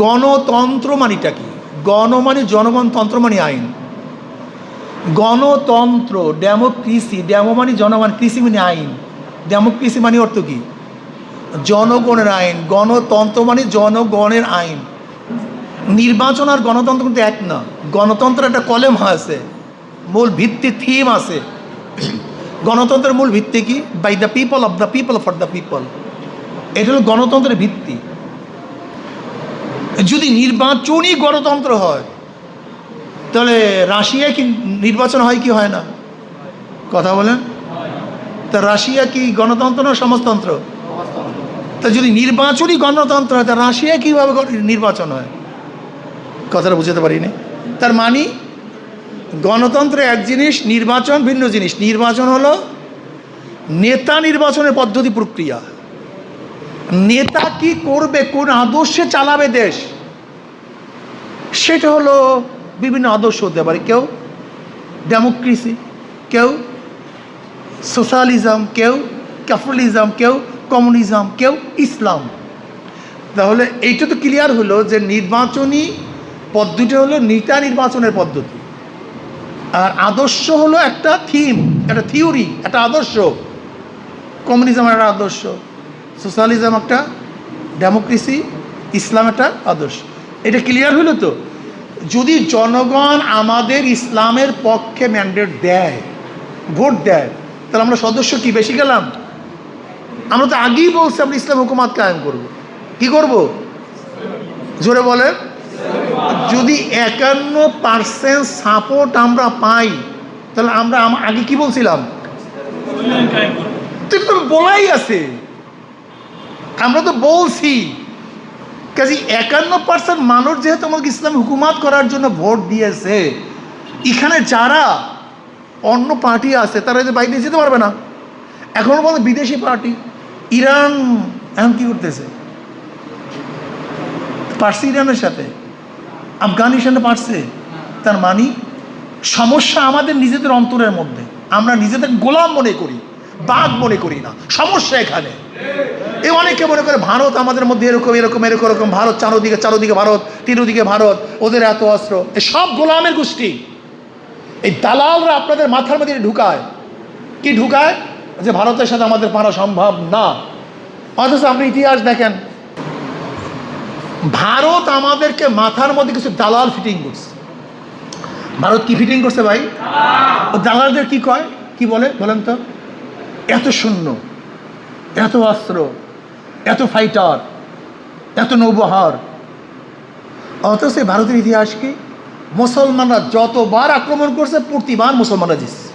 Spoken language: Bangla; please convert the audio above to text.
গণতন্ত্র মানেটা কি? গণ মানে জনগণ, তন্ত্র মানে আইন। গণতন্ত্র, ডেমোক্রেসি, ডেমো মানে জনগণ, কৃষি মানে আইন। ডেমোক্রেসি মানে অর্থ কি? জনগণের আইন। গণতন্ত্র মানে জনগণের আইন। নির্বাচন আর গণতন্ত্র কিন্তু এক না। গণতন্ত্র একটা কলেমা আছে, মূল ভিত্তি, থিম আছে। গণতন্ত্রের মূল ভিত্তি কি? By the people, of the people, for the people. এটা হলো গণতন্ত্রের ভিত্তি। যদি নির্বাচনই গণতন্ত্র হয়, তাহলে রাশিয়ায় কি নির্বাচন হয় কি হয় না? কথা বলেন। তা রাশিয়া কি গণতন্ত্র না সমাজতন্ত্র? তা যদি নির্বাচনই গণতন্ত্র হয়, তা রাশিয়া কীভাবে নির্বাচন হয়? কথাটা বুঝতে পারিনি। তার মানে গণতন্ত্র এক জিনিস, নির্বাচন ভিন্ন জিনিস। নির্বাচন হলো নেতা নির্বাচনের পদ্ধতি, প্রক্রিয়া। নেতা কি করবে, কোন আদর্শে চালাবে দেশ, সেটা হলো বিভিন্ন আদর্শ হতে পারে। কেউ ডেমোক্রেসি, কেউ সোশ্যালিজম, কেউ ক্যাপিটালিজম, কেউ কমিউনিজম, কেউ ইসলাম। তাহলে এইটা তো ক্লিয়ার হলো যে নির্বাচনী পদ্ধতি হলো নেতা নির্বাচনের পদ্ধতি, আর আদর্শ হলো একটা থিম, একটা থিওরি, একটা আদর্শ। কমিউনিজম একটা আদর্শ, সোশ্যালিজম একটা, ডেমোক্রেসি, ইসলাম একটা আদর্শ। এটা ক্লিয়ার হলো তো? যদি জনগণ আমাদের ইসলামের পক্ষে ম্যান্ডেট দেয়, ভোট দেয়, তাহলে আমরা সদস্য কি বেশি গেলাম? আমরা তো আগেই বলছি আমরা ইসলাম হুকুমাত কায়েম করব। কি করব? জোরে বলেন। যদি 51% সাপোর্ট আমরা পাই, তাহলে আমরা আগে কি বলছিলাম? তো বলাই আছে, আমরা তো বলছি। কাজে 51% মানুষ যেহেতু আমাকে ইসলাম হুকুমাত করার জন্য ভোট দিয়েছে, এখানে যারা অন্য পার্টি আছে তারা যে বাইরে যেতে পারবে না। এখনো বলে বিদেশি পার্টি, ইরান এখন কি করতেছে? পারছে ইরানের সাথে, আফগানিস্তানে পারছে। তার মানে সমস্যা আমাদের নিজেদের অন্তরের মধ্যে। আমরা নিজেদের গোলাম মনে করি, বাঘ মনে করি না। সমস্যা এখানে। এ অনেকে মনে করে ভারত আমাদের মধ্যে এরকম এরকম এরকম এরকম, ভারত চারোদিকে ভারত, তিনদিকে ভারত, ওদের এত অস্ত্র। এ সব গোলামের গোষ্ঠী। এই দালালরা আপনাদের মাথার মধ্যে ঢুকায়। কি ঢুকায়? যে ভারতের সাথে আমাদের পারা সম্ভব না। অথচ আপনি ইতিহাস দেখেন, ভারত আমাদেরকে মাথার মধ্যে কিছু দালাল ফিটিং করছে। ভারত কি ফিটিং করছে ভাই? ও দালালদের কি কয়, কি বলে বলেন তো? এত সৈন্য, এত অস্ত্র, এত ফাইটার, এত নৌবহর। অথচ ভারতের ইতিহাস কি? মুসলমানরা যতবার আক্রমণ করছে, প্রতিবার মুসলমানরা জিতছে।